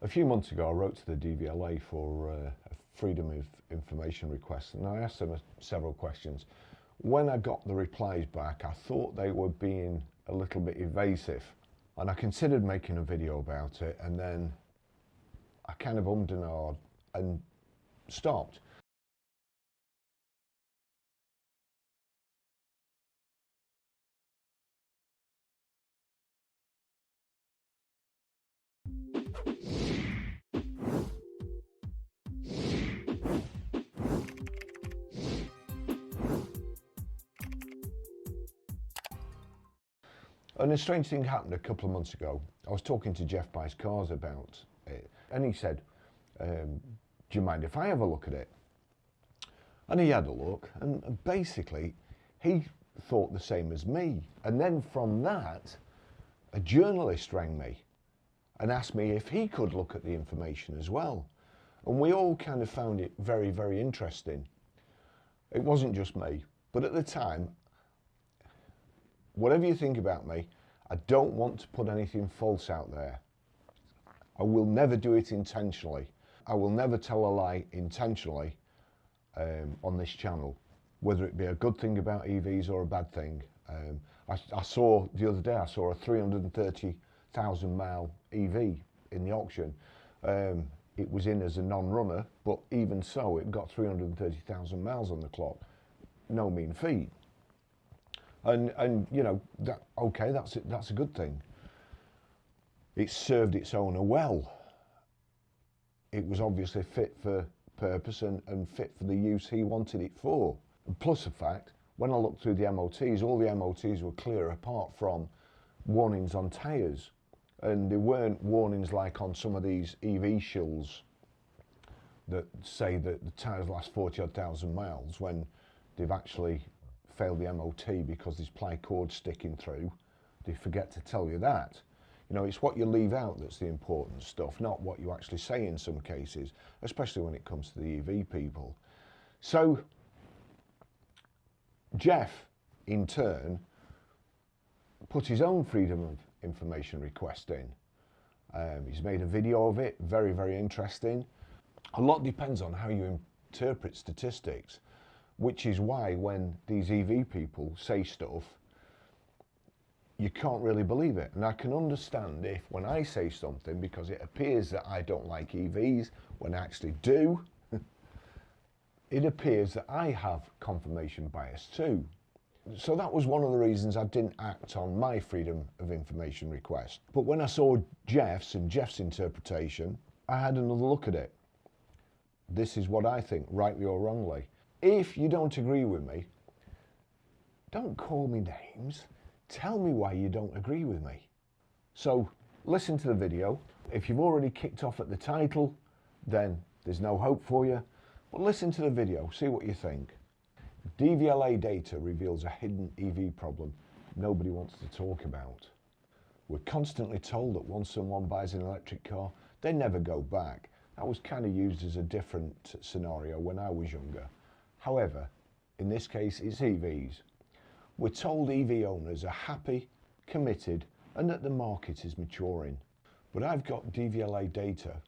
A few months ago, I wrote to the DVLA for a freedom of information request, and I asked them several questions. When I got the replies back, I thought they were being a little bit evasive, and I considered making a video about it, and then I kind of ummed and ahed and stopped. And a strange thing happened a couple of months ago. I was talking to Jeff Buys Cars about it, and he said, do you mind if I have a look at it? And he had a look, and basically he thought the same as me. And then from that, a journalist rang me and asked me if he could look at the information as well. And we all kind of found it very, very interesting. It wasn't just me, but at the time, whatever you think about me, I don't want to put anything false out there. I will never do it intentionally. I will never tell a lie intentionally on this channel, whether it be a good thing about EVs or a bad thing. I saw the other day, I saw a 330,000 mile EV in the auction. It was in as a non-runner, but even so, it got 330,000 miles on the clock. No mean feat. And you know, okay, that's a good thing. It served its owner well. It was obviously fit for purpose and fit for the use he wanted it for. And plus the fact, when I looked through the MOTs, all the MOTs were clear apart from warnings on tyres. And there weren't warnings like on some of these EV shills that say that the tyres last 40-odd thousand miles when they've actually failed the MOT because there's ply cord sticking through. They forget to tell you that. You know, it's what you leave out that's the important stuff, not what you actually say in some cases, especially when it comes to the EV people. So Jeff, in turn, put his own freedom of information request in. He's made a video of it, very, very interesting. A lot depends on how you interpret statistics, which is why when these EV people say stuff, you can't really believe it. And I can understand if when I say something, because it appears that I don't like EVs, when I actually do, it appears that I have confirmation bias too. So that was one of the reasons I didn't act on my freedom of information request. But when I saw Jeff's and Jeff's interpretation, I had another look at it. This is what I think, rightly or wrongly. If you don't agree with me, don't call me names. Tell me why you don't agree with me. So listen to the video. If you've already kicked off at the title, then there's no hope for you. But listen to the video, see what you think. DVLA data reveals a hidden EV problem nobody wants to talk about. We're constantly told that once someone buys an electric car, they never go back. That was kind of used as a different scenario when I was younger. However, in this case, it's EVs. We're told EV owners are happy, committed, and that the market is maturing. But I've got DVLA data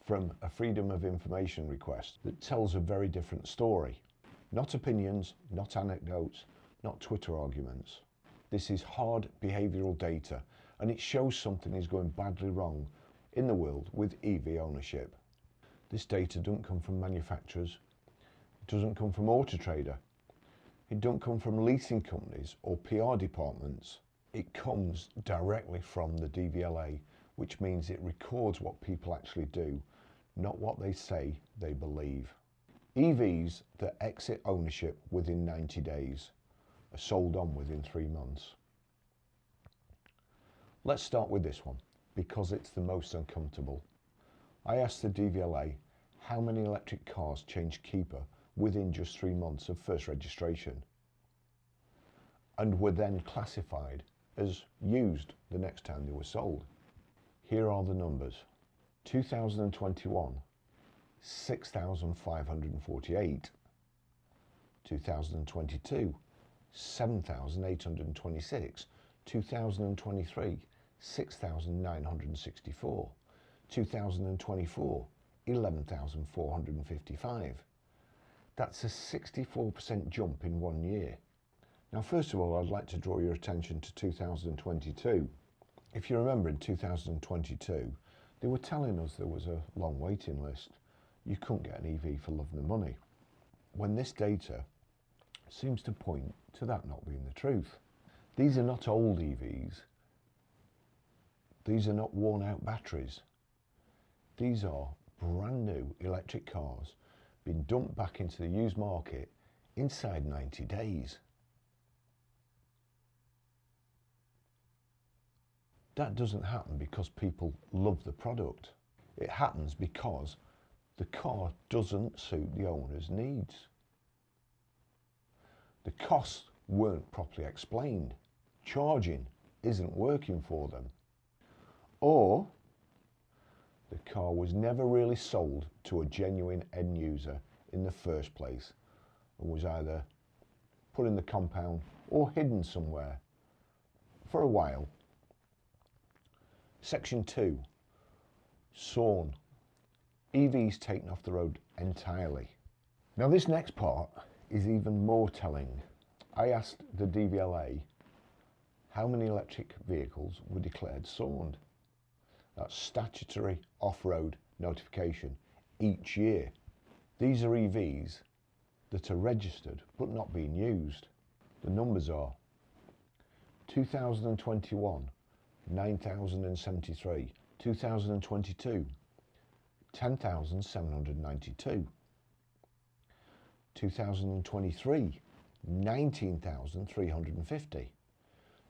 from a freedom of information request that tells a very different story. Not opinions, not anecdotes, not Twitter arguments. This is hard behavioural data, and it shows something is going badly wrong in the world with EV ownership. This data doesn't come from manufacturers, it doesn't come from Auto Trader, it don't come from leasing companies or PR departments. It comes directly from the DVLA, which means it records what people actually do, not what they say they believe. EVs that exit ownership within 90 days are sold on within 3 months. Let's start with this one, because it's the most uncomfortable. I asked the DVLA how many electric cars changed keeper within just 3 months of first registration and were then classified as used the next time they were sold. Here are the numbers. 2021, 6,548. 2022, 7,826. 2023, 6,964. 2024, 11,455. That's a 64% jump in 1 year. Now, first of all, I'd like to draw your attention to 2022. If you remember, in 2022, they were telling us there was a long waiting list. You couldn't get an EV for love nor money. When this data seems to point to that not being the truth. These are not old EVs. These are not worn out batteries. These are brand new electric cars being dumped back into the used market inside 90 days. That doesn't happen because people love the product. It happens because the car doesn't suit the owner's needs. The costs weren't properly explained. Charging isn't working for them. Or the car was never really sold to a genuine end user in the first place and was either put in the compound or hidden somewhere for a while. Section 2, SORN, EVs taken off the road entirely. Now this next part is even more telling. I asked the DVLA how many electric vehicles were declared SORNed. That's statutory off-road notification each year. These are EVs that are registered but not being used. The numbers are 2021, 9,073, 2022, 10,792, 2023, 19,350,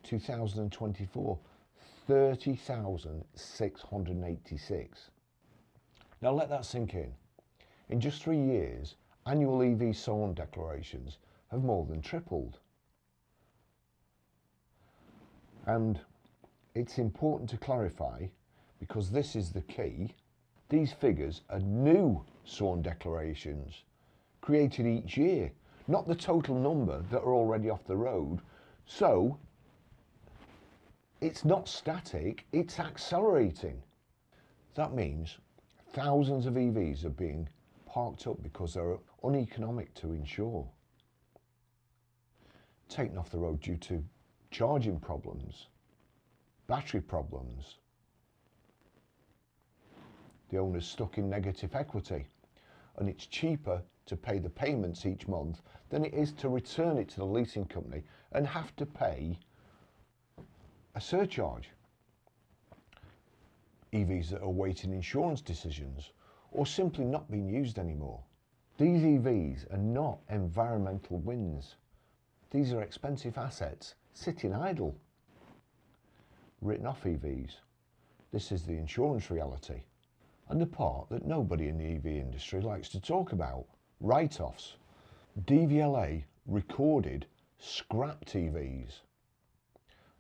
2024, 30,686. Now let that sink in. In just 3 years, annual EV SORN declarations have more than tripled. And it's important to clarify, because this is the key, these figures are new SORN declarations created each year, not the total number that are already off the road. So it's not static, it's accelerating. That means thousands of EVs are being parked up because they're uneconomic to insure, taken off the road due to charging problems, battery problems. The owner's stuck in negative equity, and it's cheaper to pay the payments each month than it is to return it to the leasing company and have to pay a surcharge. EVs that are awaiting insurance decisions or simply not being used anymore. These EVs are not environmental wins. These are expensive assets sitting idle. Written off EVs. This is the insurance reality. And the part that nobody in the EV industry likes to talk about, write-offs. DVLA recorded scrapped EVs.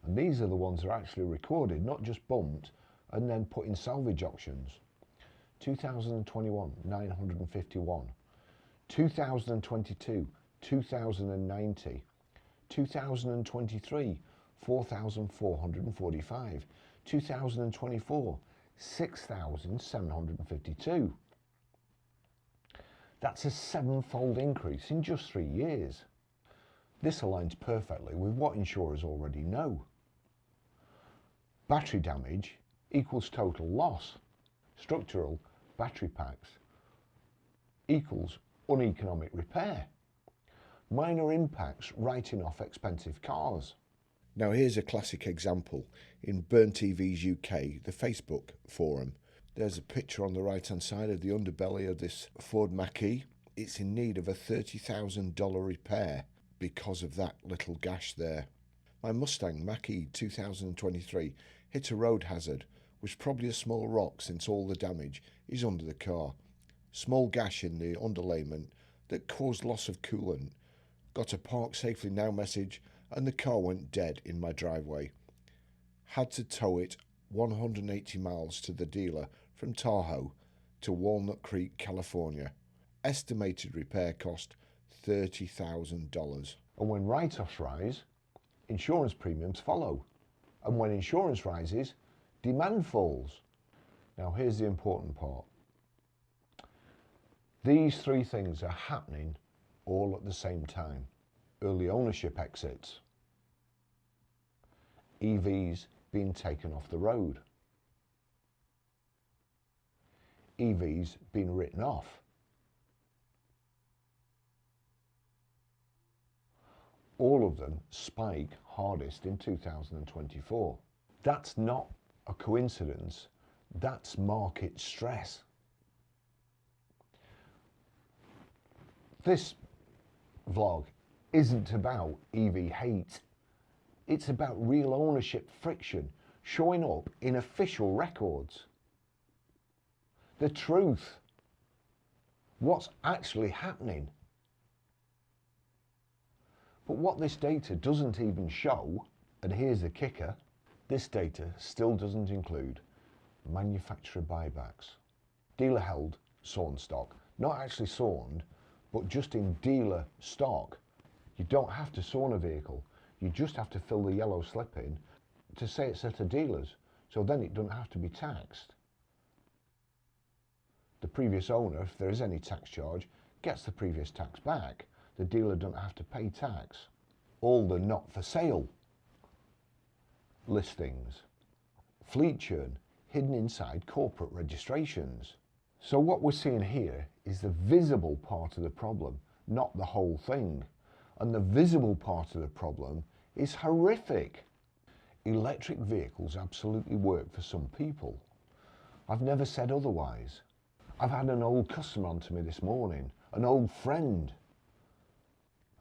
And these are the ones that are actually recorded, not just bumped and then put in salvage auctions. 2021, 951. 2022, 2,090. 2023, 4,445. 2024, 6,752. That's a 7-fold increase in just 3 years. This aligns perfectly with what insurers already know. Battery damage equals total loss. Structural battery packs equals uneconomic repair. Minor impacts writing off expensive cars. Now here's a classic example in Burnt EVs UK, the Facebook forum. There's a picture on the right hand side of the underbelly of this Ford Mach-E. It's in need of a $30,000 repair because of that little gash there. My Mustang Mach-E 2023 hit a road hazard, was probably a small rock since all the damage is under the car. Small gash in the underlayment that caused loss of coolant. Got a park safely now message and the car went dead in my driveway. Had to tow it 180 miles to the dealer from Tahoe to Walnut Creek, California. Estimated repair cost $30,000. And when write-offs rise, insurance premiums follow. And when insurance rises, demand falls. Now here's the important part. These three things are happening all at the same time. Early ownership exits, EVs being taken off the road, EVs being written off, all of them spike hardest in 2024. That's not a coincidence, that's market stress. This vlog isn't about EV hate, it's about real ownership friction showing up in official records. The truth, what's actually happening. But what this data doesn't even show, and here's the kicker, this data still doesn't include manufacturer buybacks, dealer held SORN stock, not actually SORNed, but just in dealer stock. You don't have to SORN a vehicle, you just have to fill the yellow slip in to say it's at a dealer's, so then it doesn't have to be taxed. The previous owner, if there is any tax charge, gets the previous tax back. The dealer doesn't have to pay tax. All the not for sale listings, fleet churn hidden inside corporate registrations. So what we're seeing here is the visible part of the problem, not the whole thing. And the visible part of the problem is horrific. Electric vehicles absolutely work for some people. I've never said otherwise. I've had an old customer on to me this morning, an old friend,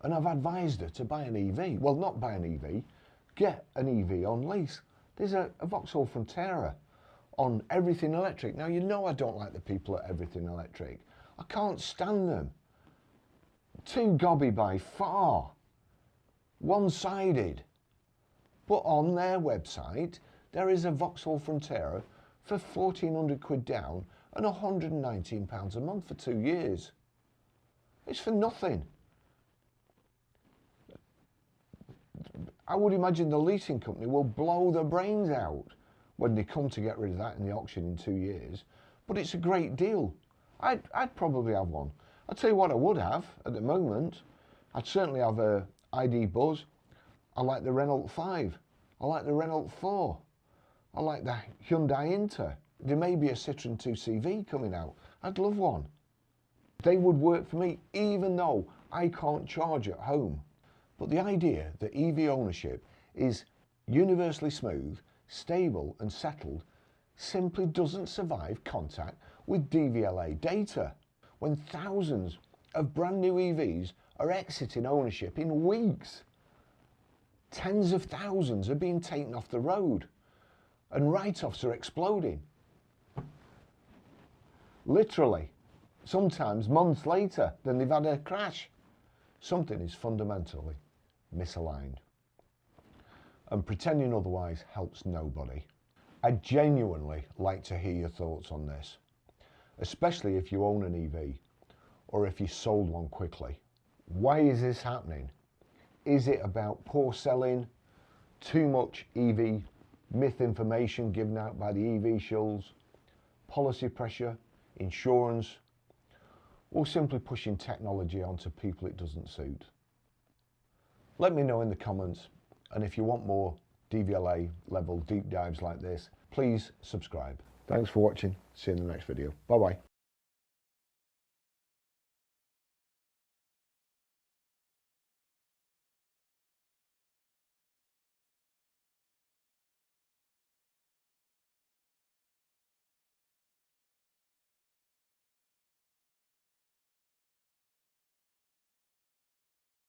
and I've advised her to buy an EV. Well, not buy an EV, get an EV on lease. There's a Vauxhall Frontera on everything electric. Now, you know I don't like the people at everything electric. I can't stand them. Too gobby by far. One-sided. But on their website, there is a Vauxhall Frontera for 1,400 quid down and £119 a month for 2 years. It's for nothing. I would imagine the leasing company will blow their brains out when they come to get rid of that in the auction in 2 years. But it's a great deal. I'd probably have one. I'll tell you what I would have at the moment. I'd certainly have a ID Buzz. I like the Renault 5. I like the Renault 4. I like the Hyundai Inter. There may be a Citroen 2CV coming out. I'd love one. They would work for me even though I can't charge at home. But the idea that EV ownership is universally smooth, stable and settled simply doesn't survive contact with DVLA data. When thousands of brand new EVs are exiting ownership in weeks, tens of thousands are being taken off the road and write-offs are exploding. Literally, sometimes months later than they've had a crash. Something is fundamentally misaligned. And pretending otherwise helps nobody. I'd genuinely like to hear your thoughts on this, especially if you own an EV or if you sold one quickly. Why is this happening? Is it about poor selling, too much EV myth information given out by the EV shills, policy pressure, insurance, or simply pushing technology onto people it doesn't suit? Let me know in the comments, and if you want more DVLA level deep dives like this, please subscribe. Thanks for watching. See you in the next video. Bye bye.